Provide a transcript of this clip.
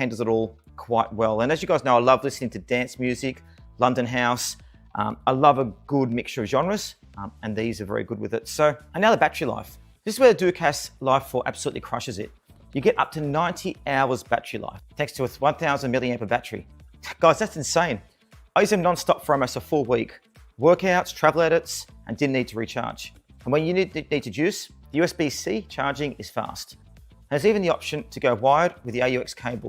handles it all quite well. And as you guys know, I love listening to dance music, London house. I love a good mixture of genres, and these are very good with it. So, and now the battery life. This is where the Doqaus Life 4 absolutely crushes it. You get up to 90 hours battery life, thanks to a 1000 milliamp battery. Guys, that's insane. I used them non-stop for almost a full week. Workouts, travel edits, and didn't need to recharge. And when you need to juice, the USB-C charging is fast. And there's even the option to go wired with the AUX cable.